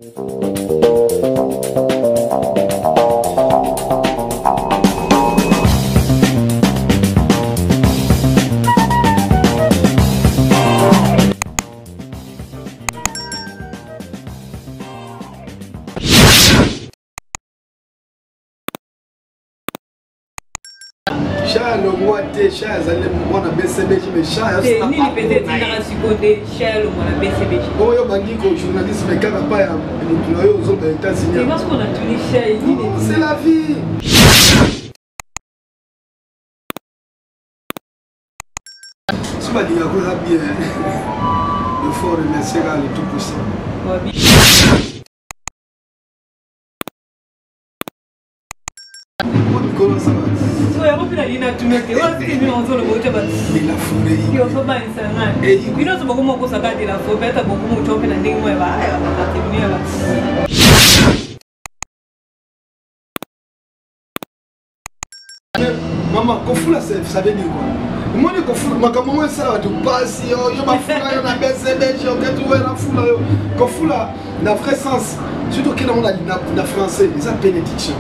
Le mois de chat, le mois de BCBG, mais chat, c'est ni peut-être dans la seconde, chat, le mois de BCBG. Comment il y a un journaliste, mais quand il n'y a pas aux autres États-Unis. C'est parce qu'on a tous les chats. C'est la vie. Si on va dire que ça bien, il faut remercier le Tout-Puissant. Comment ça va? Il y a beaucoup de lignes à tout mettre. Il y a beaucoup de lignes à tout mettre. Il a fourré. Il y a beaucoup de lignes. Il y a beaucoup de choses à dire. Il y a beaucoup de choses à dire. Il y a beaucoup de choses à dire. Maman, Kofula, ça veut dire quoi? Moi, je Kofula, comment ça va te passer? Il y a un BCBG, il y a trouvé la foule. Kofula, dans le vrai sens, surtout qu'il y a dans français, c'est une bénédiction.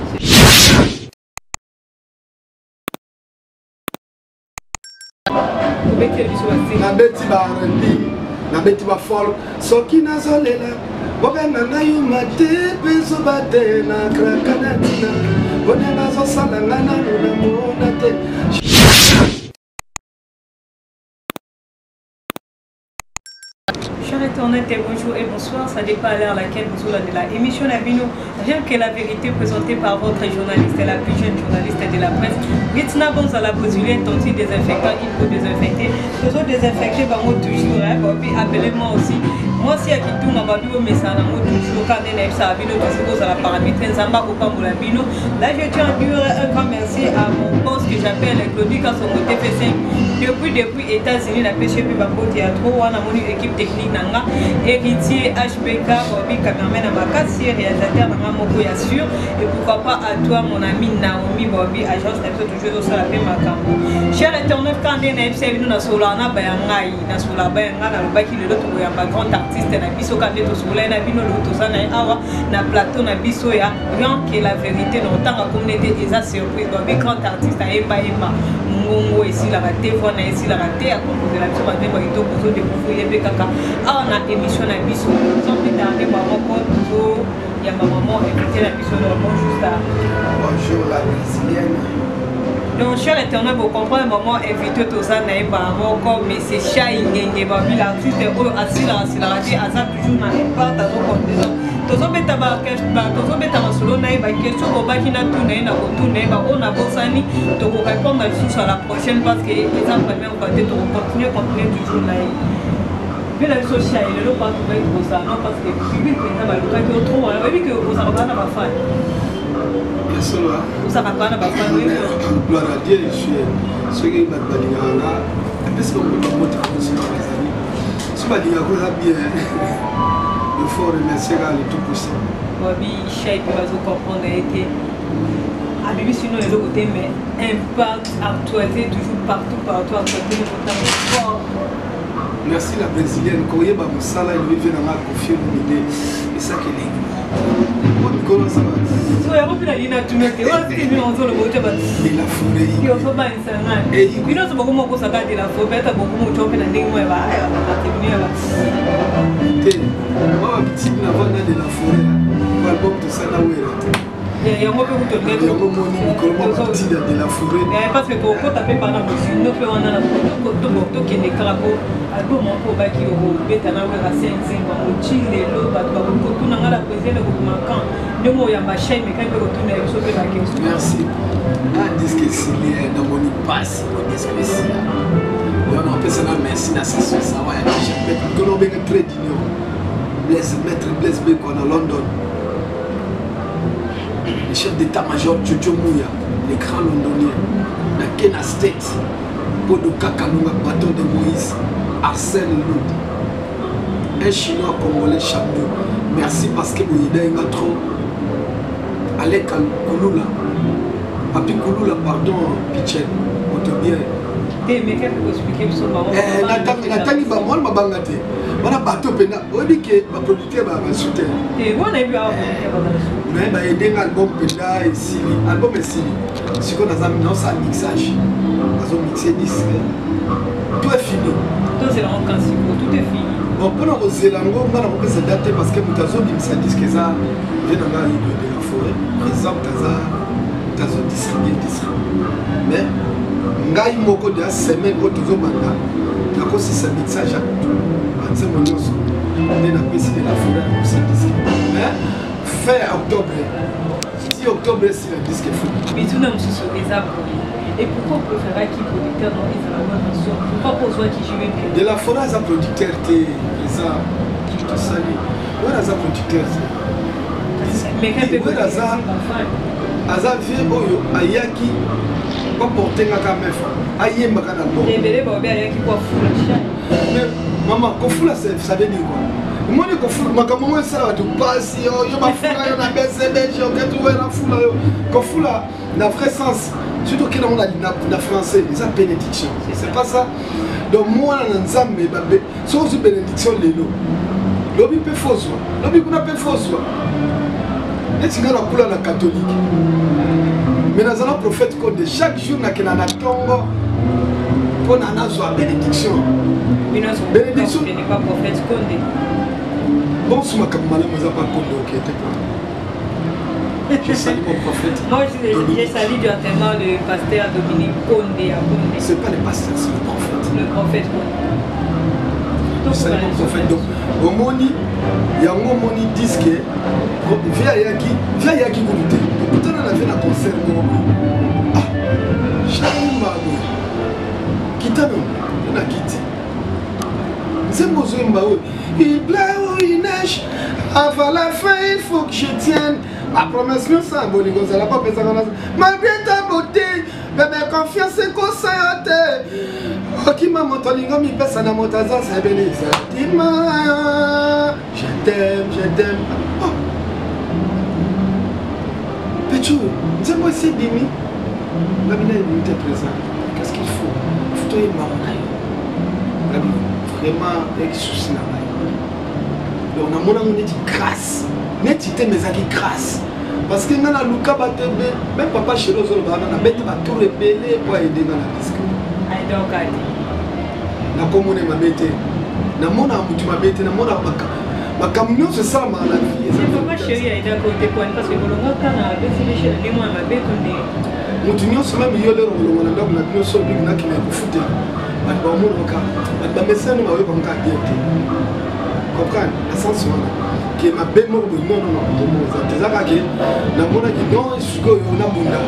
Na beti ba R&B, na beti ba folk, soki na zolela, bogana na yumate, bezo bate na krakanatina, bone na zo salangana na monate. Chers internautes, bonjour et bonsoir, ça dépend à l'heure à laquelle vous regardez la émission Nabino, rien que la vérité présentée par votre journaliste et la plus jeune journaliste de la presse. Ritna Bonza la brésilienne, tonti désinfectant, il faut désinfecter. Les autres désinfectés, moi toujours, appelez-moi aussi. Moi aussi, à qui tout m'a babi au message, moi toujours, quand on est à Bino, tout ça, la paramètre, Zamba ou Pamulabino. Là, je tiens à dire un grand merci à mon boss que j'appelle Claudie Kassomo TF5. Depuis États-Unis, la pêche puis Bambo Théâtre, on a mon équipe technique, héritier HBK, Bobby, cameraman à Makassi, réalisateur Nanga Moko Yassur. Et pourquoi pas à toi, mon ami Naomi Bobby, agence toujours au Salapé Makambo. Cher internaute, quand on est à nous, Solana Bayangai, Nasola Bayanga, Nalobaki, le lot, un grand artiste, Nabiso Kabeto Soula, Nabino, Lotosana, Awa, na plateau, Nabiso, ya, rien que la vérité, dans tant que communauté, et ça surprise, Bobby, grand artiste, à Eba Ema, Mungo, ici, la raté, on a ici la raté, à composer la mission, à débarquer, pour de Boufouye, Bekaka. Ah, on a émission Nabiso, sans plus tarder, maman, il y a ma maman, écoutez la mission, juste à. Bonjour, la brésilienne. Donc, cher internaute, vous comprenez, maman invité tout ça, n'est pas encore, mais c'est chat, il y a l'artiste, assis là, c'est la radio, à ça, toujours, n'a pas ta compétence. Tozo beta ba solo na ba question ko ba kina tourner na ko tourner ba on a bosani to ko répondre sur la prochaine parce que les premières on va to continuer toujours là. Mais la social il le pas trouver pour ça non parce que public na ba luka que trop on oui que vous ça va na ba fan. Ça va pas na ba fan oui. Gloire à Dieu, je suis ce qui va balingana parce que on peut monter comme ça les amis. Ce va dire que ça bien. Il faut remercier le Tout-Puissant. Bobby, Cheikh, vous comprenez que à Bibi, sinon les autres côtés, mais impact, actualité, toujours partout, actualité, fort. Merci la brésilienne. Quand il y a un salaire, il vient dans la confiance, et ça qui est. Comment ça va? Il y a beaucoup de lignes à tout mettre. Il y a beaucoup de lignes à tout mettre. Il a fourré. Il y a beaucoup de lignes à tout mettre. Il y a beaucoup de choses à dire. Il y a beaucoup de choses à dire. Il y a moi, petit de la forêt, l'album de Sanawera. Il y a beaucoup de choses de la forêt. Parce que quand tu as par exemple, nous faisons un album qui est carabo, album pour qui au bétana à 5 ans, au Chili, l'eau, tout n'a la poésie, le manquant. Nous, il y a ma chaîne, mais quand tu retournes, il faut la question. Merci. Un disque s'il dans mon passe, un disque spécial. On a appelé ça merci dans cette chose. Ça va être un très d'union. Maître Blaise Beko à London. Le chef d'état-major Jojo Mouya, les grands londoniens. La Kena State, Bodoka Kanunga, bâton de Moïse, Arsène Loud. Un chinois congolais champion. Merci parce que vous avez un trop. Alek Kouloula. Papi Kouloula, pardon, Pichel. Bien. mais qu'est-ce que vous expliquez sur maman? Nathalie Bamol m'a bangaté. On a bateau pena. On dit que ma producteur va soutenir. Et vous avez vu un mais bah aider album pena et si album et si. Ce qu'on a dans ça mixage. Ils ont mixé disque. Tout est fini. Tout c'est en principe, tout est fini. Bon pour nous Zélango, on a pas se dater parce que Mutazo mixé disque ça vient dans la de la forêt. Exemple Tazo distribué. Mais ngai moko de semaine ko tozo banda na ko si mixage anze monyoso na pesi de la forêt ko si disque mais fin octobre 6 octobre c'est le disque fou mais tout nom sur les arbres et pourquoi on préfère qui producteur dans les arbres pourquoi pour soi qui joue de la forêt ça producteur té ça tout ça voilà ça producteur mais quand peut ça aza vie oyo ayaki pas porter la caméra aïe ma canal bon mais maman kofula ça veut dire quoi moi les kofula ma maman ça va tout passer yo ma fula yo na BCB yo que tu vois la fula yo kofula na vrai sens surtout que on a na français ça bénédiction c'est pas ça donc moi na nzambe babe so su bénédiction lelo lobi pe fausse lobi kuna pe fausse et tu la couleur la catholique mais nous allons prophète de chaque jour na tongo pour na zo bénédiction bénédiction n'est pas prophète Condé bon suma comme malin moi pas Condé OK était pas je salue mon prophète moi j'ai salué directement le pasteur Dominique Condé à Condé c'est pas le pasteur c'est le prophète Condé je salue mon prophète donc au moni il y a un moni disque via yaki goûter pourtant on a fait un concert ah Chaimbago kitano on a quitté c'est mon zombaou il pleut ou il neige avant la fin il faut que je tienne ma promesse nous ça bon les gars pas penser malgré ta beauté bébé confiance et conseil ok maman toi lingo mi pesa na motaza c'est béni je t'aime Pécho, c'est moi c'est Dimi. La mina est présent. Qu'est-ce qu'il faut? Il faut toi marrer. Vraiment avec souci là. Donc on a mon dit grâce. Netité mais qui grâce. Parce que dans la Luka Batebe, même papa chez nous on a bête à tout rebeller pour aider dans la disque. I don't got it. Na commune ma bête. Na mona mutu ma bête na mona baka. Ma camion c'est ça ma la vie. C'est pas chérie à aider côté quoi parce que le gars quand a baissé chez les moi ma bête on est mutu nyonso même yo lero ngolo na ndako na nyonso big na kina kufuta. Ba ba mo roka. Ba message ma we comme ka bien. Comprendre la sens wana. Qui ma bête mo non to mo za tezaka ke na mona ki non siko yo na bunda.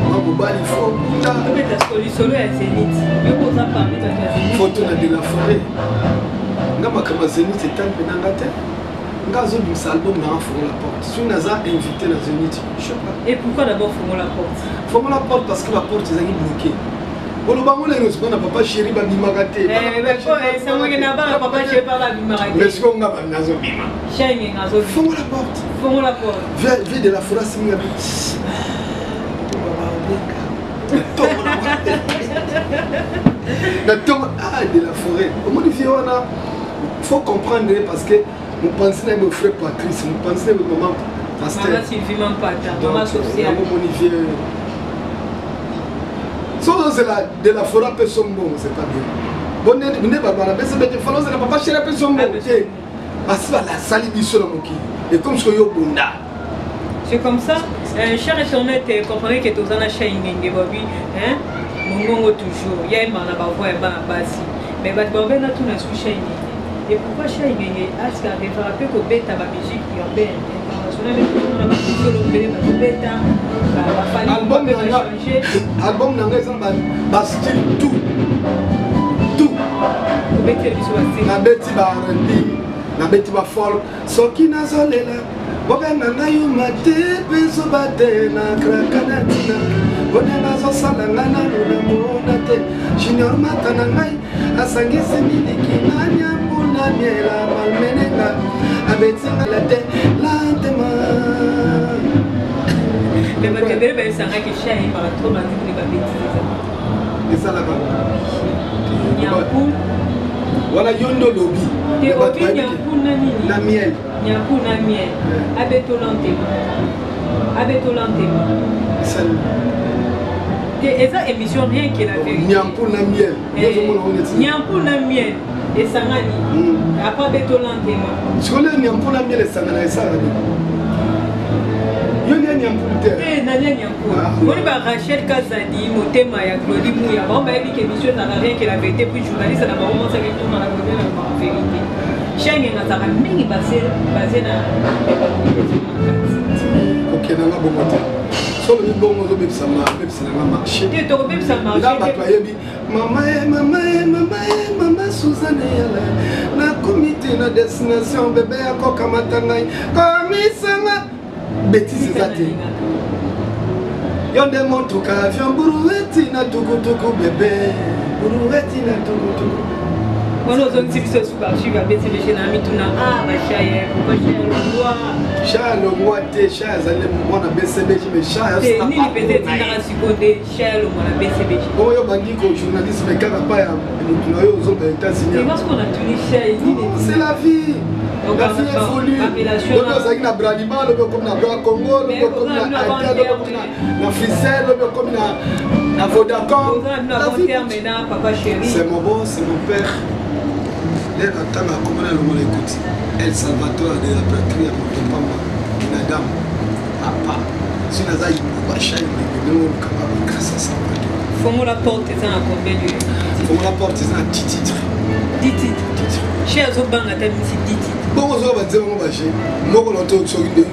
Ma bobali fo bunda. Peut-être que solo est zénith. Mais pour ça parmi ta zénith. Photo na de la forêt. Ngama kama zénith c'est tant penanga te. Ngazo du album na fond la porte. Si on a invité la zénith, je sais pas. Et pourquoi d'abord fond la porte? Fond la porte parce que la porte est bloquée. Bon, le bango les nous on papa chéri ba bimagate. Mais c'est moi qui n'a pas papa chéri par la bimagate. Mais ce qu'on a pas nazo bima. Chéri nazo. Fond la porte. Fond la porte. Viens de la forêt singa. De la forêt. Au moins il faut comprendre parce que nous pensons à mon frère Patrice, nous pensons à mon maman Pasteur. Maman Sylvie, maman Pata, maman sociale. C'est de la forêt peu sombre, c'est pas bien. Bon, vous n'êtes pas là, mais c'est pas cher peu sombre. Parce que la salibisson dans mon qui. Et comme ce que yo bunda. C'est comme ça. Cher internet, comprenez que tous en achètent une Bobby, hein? Mon toujours. Il y a une manne à voix et basi. Mais Bobby n'a tout n'a switché. Et pourquoi chez Ingé, est-ce qu'il avait rappelé que bêta ma musique urbaine internationale, on a pas solo bêta, album n'a pas style tout. Na beti ba R&B, na beti ba folk, so qui n'a zolela. Bobena na yuma te peso bate na krakanatina. Bonena zo salangana na mona te. Junior mata na ngai asangisi miliki na nyambuna miela malmenenga. Abetinga la te lantema. Mais ma kebele ba sanga ki chay par trop ma dit ba bêtise. Et ça là-bas. Nyampoul. Voilà, yondo lobby. Et obi nyampoul na nini? Na miel. Nyampoul na miel. Abetolantema. Abetolantema. Ça. Et ça émission rien que la vérité. Nyampoul na miel. Nyampoul na miel. Et sangani. Après Betolantema. Tu connais nyampoul na miel et sangana et ça. Eh, Nadia Nyampoul. On va Rachel Kazadi, Motema ya Claudie Mouya. On va dire que l'émission n'a rien que la vérité. Puis journaliste, ça n'a pas vraiment ça qui tourne dans la vérité. Chien n'a pas mis basé na. Ok, n'a pas bon matin. Sur le bon mot de ça m'a marché. Tu es tombé ça marche. Là, maman Suzanne na comité na destination bébé à Kokamatangai. Comme ça bêtise zate yonde montuka avion burueti na tukutuku bébé burueti na tukutuku ono zonzi biso super chiva beti le chena mituna ba chaye ko chaye le roi te chaye zale mona BCB mais chaye ça ni peut-être na sikonde chaye le mona BCB bon yo bandi ko journaliste mais kaka pa ya mituna yo zo ba États-Unis c'est parce qu'on a tenu chaye c'est la vie. Donc, la vie évolue. Donc, on a Bralima, comme na Congo, comme na Haïti, comme na Ficelle, comme na Vodacom. C'est mon boss, c'est mon père. Les attendent à comment le monde écoute. El Salvador de la patrie à Montopamba, une dame, papa. Si on a eu un bachat, il est capable de casser ça. Faut la porte, c'est un combien de Faut la porte, c'est un petit titre. 10 titres. Chez Azobang, à 10 titres. Bon, on va dire mon bachet. Moi, on entend sur une de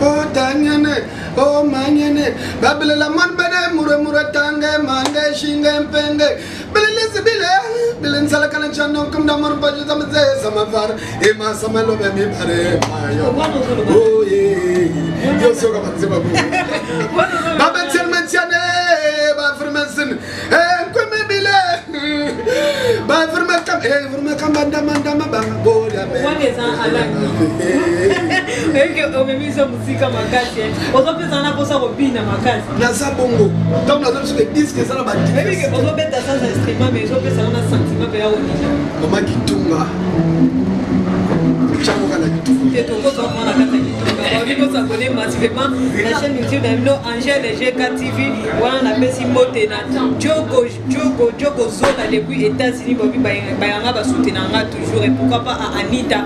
oh, Tanyane, oh, Manyane, Babel la man bade, Mura Tangue, Mange, Shinga, Penge, Belen Sibile, Belen Salakan Chano, comme dans mon budget, Samavar, et ma Samelo, Baby Pare, oh, yeah, you're so good. Babel Selmetiane, Bafremason, and Quimibile, Bafremacam, Evermacam, Mandama, Boya, what is on muzika makasi ozopesa na posa kobina makasi na zabongo donc na zo ke disque ça na ba disque ozobeta sans instrument mais ozopesa na sentiment pe ya onina mama kitunga chamo kana kitunga te tongo to mona kata kitunga ba biko s'abonner massivement la chaîne YouTube d'Amino Angèle GK TV wana na pesi mote na Jogo Zola depuis États-Unis ba bayanga ba soutenir nga toujours et pourquoi pas à Anita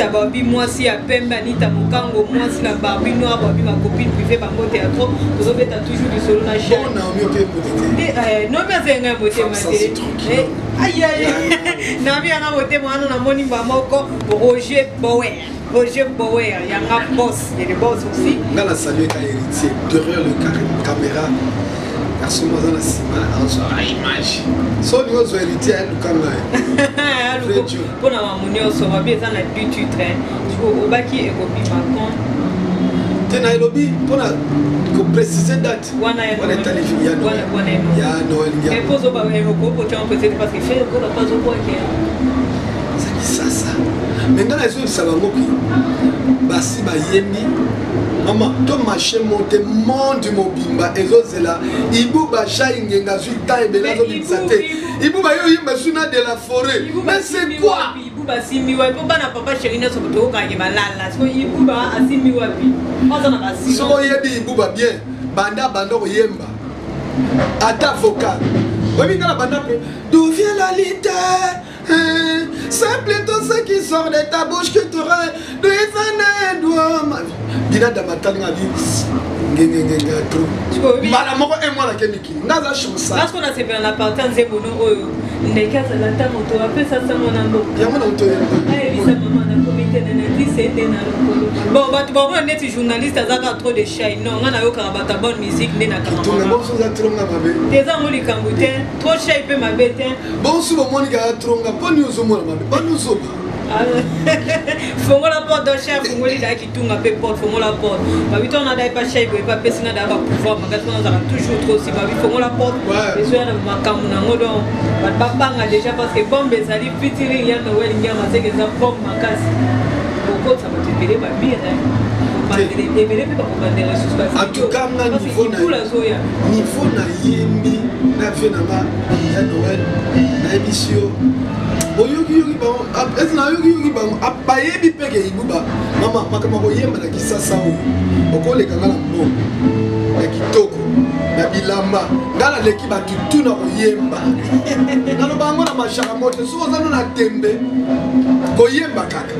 babi moi si à Pembe Anita Mokango moi si la Barbie noire babi ma copine privée ba mote à trop ozobeta toujours du solo na chaîne non mais ok non mais c'est un mote maté aïe aïe na bien na mote moi na moni ba moko Roger Bower, il y a un boss, il y a des boss aussi. On a salué quand héritier, derrière le caméra, personne n'a la cima, on a l'image. Son niveau de héritier, le caméra. Pour la mamouni, on sera bien dans la du titre. Tu vois, au baki et au bimacon. Tu as lobby pour préciser date. On est allé il y a Noël. Mais pour ça, on peut préciser parce que fait qu'on n'a pas au point. C'est ça. Maintenant, les autres savent que Bassi Bayemi, maman, ton machin monte, monde mobimba, et autres c'est là. Ibu Bacha Ingenga, Zulta et Belazo Bitsate. Ibu Bayo Yimbasuna de la forêt. Mais c'est quoi? Ibu Bassi Miwapi, on n'a pas chéri, sur le tour, quand il va là, là, Ibu Bassi Miwapi. On s'en a pas si. So Yebi Ibu ba bien, Banda Bando Yemba. Ata vocal. Oui, dans la bande, d'où vient la litère? C'est plutôt ce qui sort de ta bouche que tu auras de les années. Bina Damatanga dit Madame et moi la Kemiki. Naza Choussa. Parce qu'on a séparé la partie en Zébono, les cas de la table, on a fait ça sans mon amour. Bon, on est journaliste, on a trop de chai. Non, on a eu une bonne musique, mais on a des amours les Camboutins, trop chai peut m'abaiter. Bon, souvent, on a trop de news au monde. Faut la porte d'un chef, faut qui tourne un peu porte, faut la porte. Bah oui, on a pas chef, pas personne d'avoir pouvoir, mais on a toujours trop si bah oui, faut la porte. Les gens de ma camona modon, papa a déjà parce que bombe ça dit petit il y a Noël, il y a ma c'est que ça bombe ma casse. Beaucoup ça va te payer ma bien. En tout cas, niveau na yembi na vie na nga ya Noël na émission oyoki bango est na yoki bango abayebi peke ibuba mama makama koyemba na kisasa oyo okoleka nga na mbongo ya kitoko na bilamba nga na leki bato tuna koyemba naloba yango na mashaka moto soki oza no na tembe koyemba kaka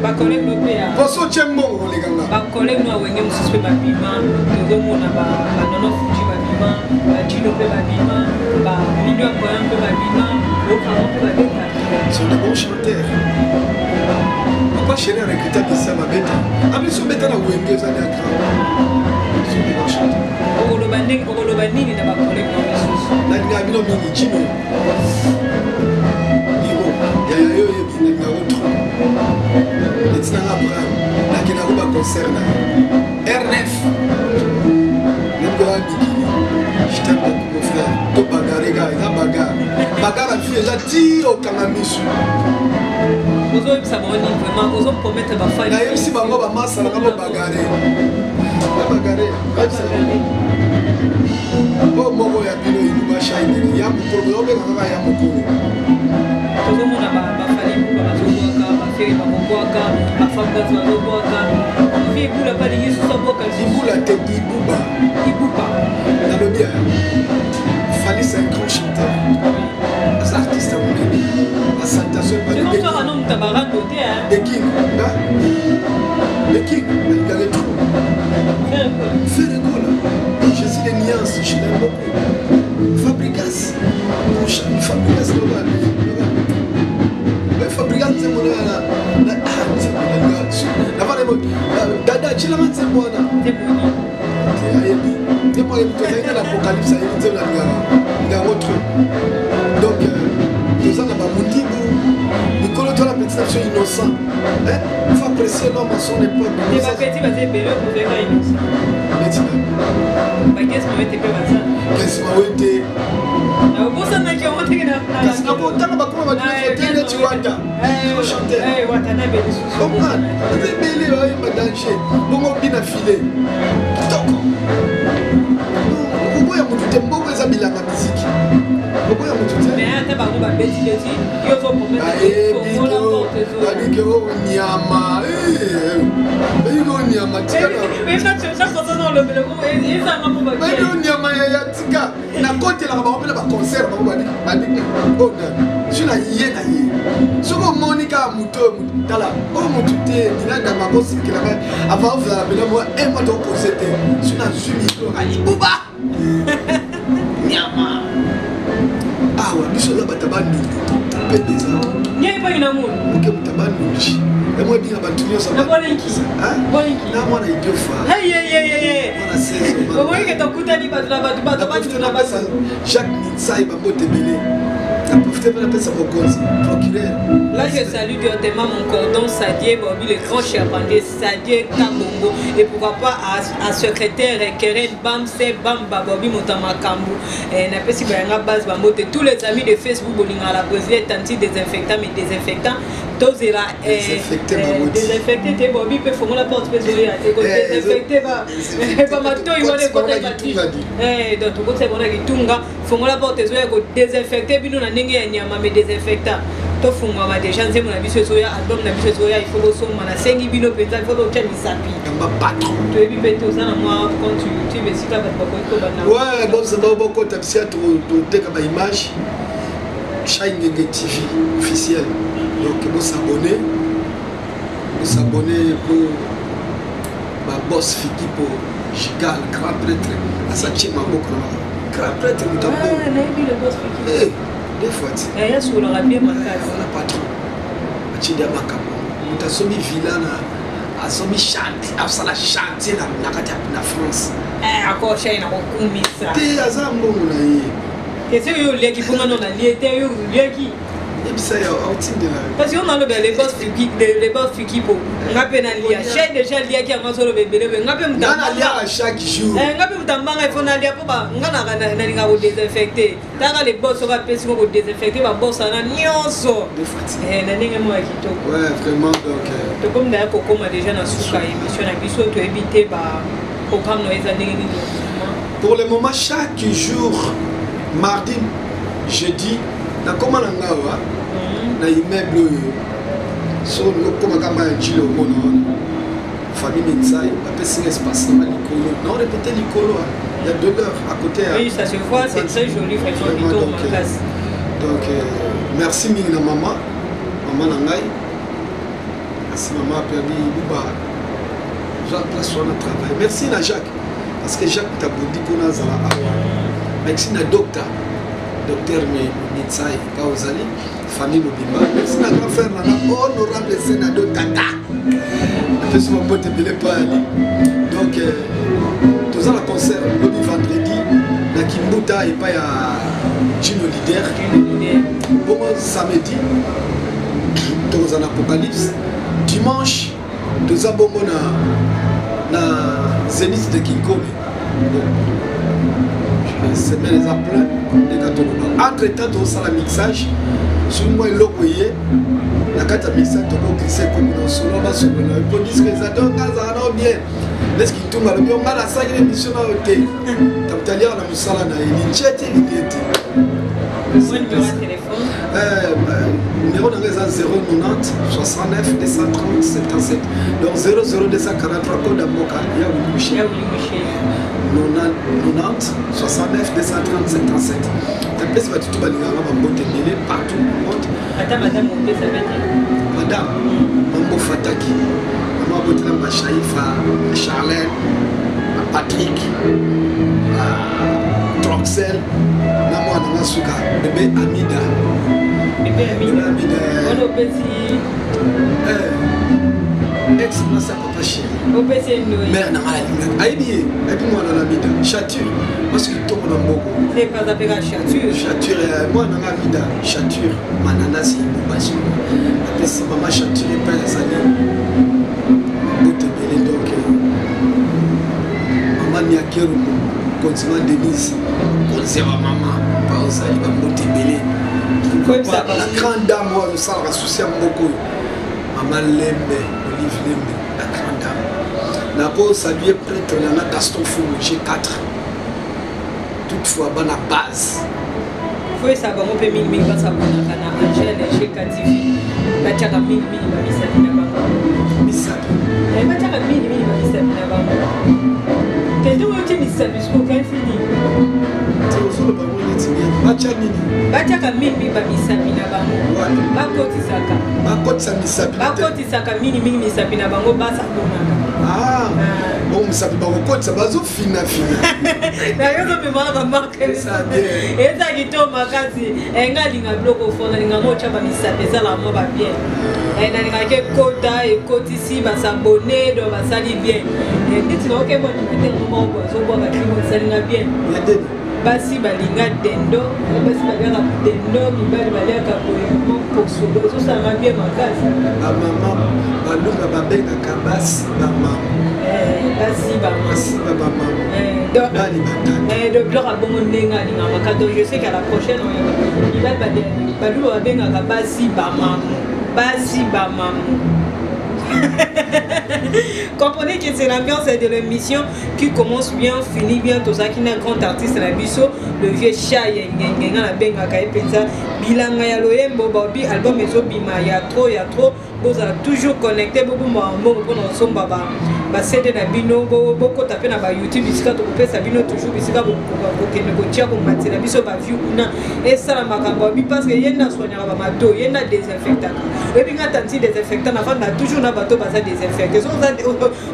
poso otie mbongo koleka nga bakolege no awenge mosusu mpe babima tozomona banono fuji babima bajino mpe babima balidio akoya mpe babima lokama mpe babeta sont de bons chanteurs papa chéri a recruté bisa babeta abiso beta na wenge ezali ya grand sont de bons chanteurs okoloba nini na bakolege no misusu nalinga bino mingi jino biro yaya yo yebi nalinga otro netinanga abraham nakendako baconcert na R9 nengoa bikini je t'aime beaucoup mon frère to bagare ga eza bagare a vie eza ti okanga misu ozoyebisa bango nini vraiment ozopromettre bafai nayebisi bango bamasalaka bobagare babagare o moko ya bino inuba shaineli ya mokolo ozobengaka kaka ya mokolo tozomona bafali buba bazobwaka bafere bakobwaka bafambazi bazobwaka vi ebula balingi susu abwaka ibula te ibuba nalobi ya Fali c'est un grand chanteur asa artiste ya monene asalutation The King naligaka trop faire école je suis les nuances je l'aime beaucoup Fabrigas Fabrigas c'est mon dada chila man c'est moi l'apocalypse donc nous avons Nicolo, toi la petite nation innocent. Il faut apprécier l'homme à son époque. Et ma petite va dire bébé pour faire innocent. Petit. Ma qu'est-ce que tu peux faire? Qu'est-ce que tu as? Vous savez que on est là. Qu'est-ce que tu as? Comment tu vas dire tu wata? Chanter. Watana bébé sous. Comment? Tu es belle là, il danger. Comment bien affilé? Kitoko. Pourquoi il y a beaucoup de temps pour ça bila la musique? Pourquoi il y a beaucoup de temps? Mais attends, par contre, bébé, il faut promettre. Ah ouais, nous sommes là, il n'y a pas une amour. Ok, tu as dit. Et moi, bien, tu as dit ça. Moi, je suis fan. Aïe, aïe, aïe, aïe. Comment est-ce que tu as coupé Jacques Nitsa, il va te belé. Là, je salue directement mon cordon Sadier Bobby, le grand charpentier Sadier Kabongo, et pourquoi pas à secrétaire Keren Bamse Bamba Bobby Motamakambu, et n'a pas si bien base Bambote, tous les amis de Facebook, Bolinga la Brésil, tanti désinfectant, mais désinfectant, tous là, désinfecté, Bobby peut faire la porte, désinfecté, pas ma toi, il va les côtés battus, et donc, tout c'est bon, il tunga, faut la porte, désinfecté, puis nous on a nyama me désinfectant to funga ba déjà nzemo na biso soya album na biso soya il faut bosoma na sengi bino peta il faut lo tchani sapi ngamba patron to ebi peto ça na moi quand tu me sika ba ko bana ouais bon ça va beaucoup tapsia to teka ba image Shine TV officiel donc vous s'abonner pour ma boss Fiki pour Gigal grand prêtre à sa chima beaucoup grand prêtre mutambo ah na ebi le boss Fiki des fois il y a sur le rapide ma case on a pas trop achida makamo mutasomi villana asomi chante afsala chante na kati na France encore chez na kokumisa te azambo na ye qu'est-ce que yo leki ponga non na liete yo leki ebisa ya outindela parce que on a le boss Fiki po ngape na lia chez déjà lia ki amazo le bébé ngape mutamba lia chaque jour ngape mutamba ngai fona lia po ba ngana na linga ko désinfecter tanga les boss so ka pesi ko désinfecter ba boss na nyonso na ninga mo kitoko ouais vraiment donc to comme d'ailleurs ko koma déjà na suka émission na biso to éviter ba programme no eza ndenge ni pour le moment chaque jour mardi j'ai dit na koma na ngawa na immeuble so comme kama ya jilo mona famille Mitsai apesi espace na likolo non répéter likolo il y a demeure à côté oui ça se voit c'est très joli franchement donc merci mingi na maman na ngai merci maman a permis Biba Jacques place sur le travail merci na Jacques parce que Jacques t'a bondi pour na zala merci na docteur Mitsai Kaozali famille Mobimba merci na grand frère na honorable sénateur Tata après ce moment te belé pas donc tous la concert le vendredi na Kimbuta et pas ya Gino Leader bon samedi dans un apocalypse dimanche tous abongo na Zénith de Kinkome semaine les appels les gâteaux entre temps tout la mixage sur moi le loyer la carte mixage tout glisser comme dans solo ba solo na police que ça donne ça bien est-ce qu'il tombe le bien on a la sacrée émission à hôtel t'as na musala na il chete l'idée numéro de réseau 090 69 230 77 donc 00243 code à Moka ya Wilouché 90 69 230 77 ta place va tout baliga ma mbote belé partout au monde ata madame on peut s'appelle madame Mambo Fataki maman bote la Machaïfa Charlène Patrick Troxel na mwana ngasuka bébé Amida on obéit ex massa papa chéri obéit nous mère na ala aibi mwana na Amida chature parce que tout na mboko c'est pas appelé chature mwana na Amida chature mananasi bobashi après ça maman chature pas ezali bote belé donc maman ni akero continue Denise conserve maman pas osali ba bote belé la grande dame de ça la souci à beaucoup maman Lembe Olive Lembe la grande dame la pause saluer prêtre na Gaston Foulou G4 toutefois bonne base faut ça va on peut mini pas ça pour na Angèle G4 TV ba tchaka mini ba misabi na bango misabi ba tchaka mini ba misabi na bango kendo wote misabi sko kan fini c'est le bango bachaka mini bamisapi na bango bakotisaka mini misapi na bango basabonaka bon misapi bakokotisa bazofina nayozopemaka bamarke eza kitoko makasi engalinga biloko fona linga otya bamisapi ezala mwa babien nalingaka ekota ekotisi basabone do basali bien nditi naokemonimatengo azobwaka kimo esalinga bien basi balinga dendo basi baliaka dendo mibali baliaka boyemo posolo ezosala bien makasi bamama balunga babengaka basi bamama basi bamama donc biloko abongo ndenge alingamaka donc je sais qu'à la prochaine mibali baluba babengaka basi bamama comprenez que c'est l'ambiance de l'émission qui commence bien, finit bien. Tout ça qui est un grand artiste la biso, le vieux chat yengenga la benga kaipeza bilanga ya loyembo babi album ezo bima ya trop vous a toujours connecté beaucoup mambo pour nos somba ba CD na bino beaucoup taper na ba YouTube bisika to pesa bino toujours bisika beaucoup kene ko tia ko matela biso ba view kuna et ça la makambo bi parce que yenda soigner ba mato yenda désinfectant et puis nga tanti désinfectant na vanda toujours na bato ba ça désinfecter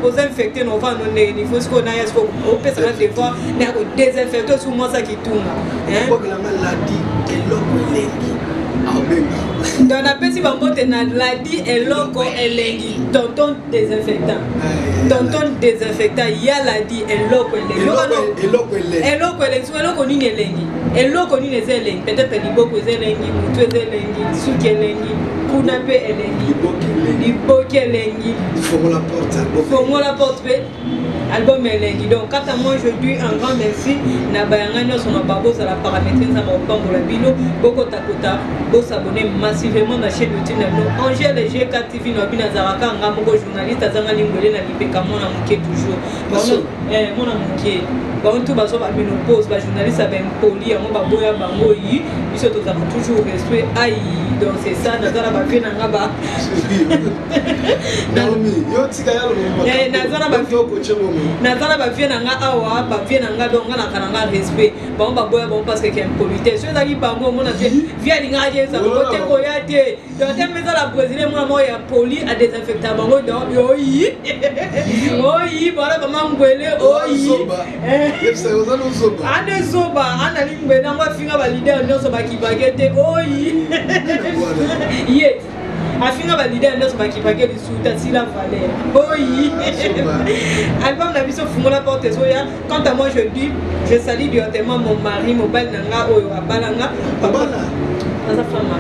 aux infectés no va non il faut ce qu'on a est-ce qu'on pesa na des fois na ko désinfecter sous moi ça qui tourne hein pour la maladie et l'homme lengi dans la petite bambote na ladi eloko elengi tonton désinfectant ya ladi eloko elengi eloko nini elengi eloko nini elengi peut-être liboko elengi mutu elengi suki elengi kuna pe elengi liboki elengi fongola porte pe album elengi. Donc quand moi je dis un grand merci na bayanga nyo son babo za la paramétrer ça ma opambo la bino boko takota bo s'abonner massivement na chaîne YouTube na bino Angèle GK TV na bina zaraka ngamoko journaliste azanga lingole na libeka mona muke toujours mona muke bon tout baso ba bino pose ba journaliste ba impoli mo ba boya bango yi biso to za toujours respect ai donc c'est ça na zara ba fina ngaba Naomi yo tika yalo mo na zara ba nazala ba vie na nga awa ba vie na nga donc na kananga respect ba boya bon parce que qui impolité so za ki bango mo na vie linga je za ko te ko ya te donc te meza la brésilien mo ya poli a désinfectant bango donc yo yi bara ba mangwele oyi yepsa yo za no zoba ade zoba ana lingwe na ngwa finga ba leader nyoso ba kibagete oyi yes afinga ba leader ndoso bakipake lisuta sila valeur oyi album na biso fungola porte soya. Quant à moi je dis je salue directement mon mari mobile nanga oyo abalanga abala sa femme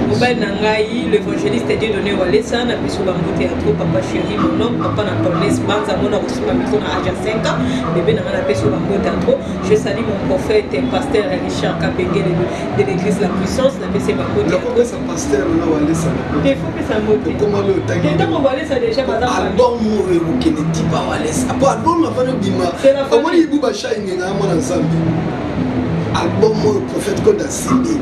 mobile nangai l'évangéliste Dieu donné walesa na biso bango théâtre papa chéri mon homme papa na Paulus banza mona kusima miko na âge 5 ans bébé na na biso bango théâtre. Je salue mon prophète pasteur Richard Kapengele de l'église La Puissance na biso bango théâtre. Ça pasteur na walesa il faut que ça monte comment le tagi donc on walesa déjà madame album mo ke ne tipa walesa apo album na fana bima comment il buba shine na mona nzambi album mo prophète ko da simbi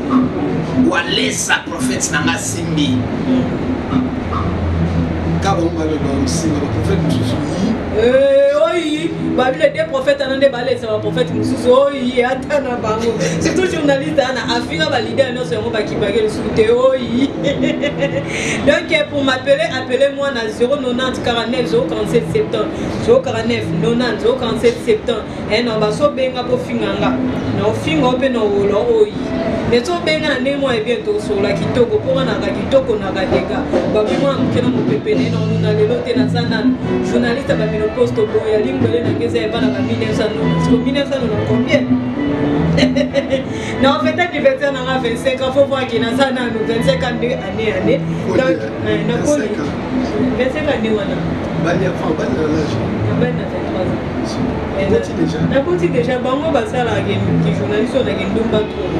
walesa prophète nanga simbi kaba mbale ba simbi prophète mususu oyi babile des prophètes anande balesa ba prophète mususu oyi atana bango surtout journaliste ana afinga ba leader no so mo ba kibage le soute oyi donc pour m'appeler appelez-moi na 090 49 047 70 049 90 047 70 et non ba so benga po finganga no finga ope no wolo oyi mais so benga na nemo e bien to so la kitoko po na ka kitoko na ka dega ba bimo mkena mo pepene no na lelo te na sana journaliste ba mino post boya lingole na ngeze ba na 1900 combien non, en fait, anniversaire n'a 25 ans, il faut voir qu'il y a 25 ans année. Donc, 25 années, on a. Nakoti déjà bango basala ki journaliste on a ki ndumba trop.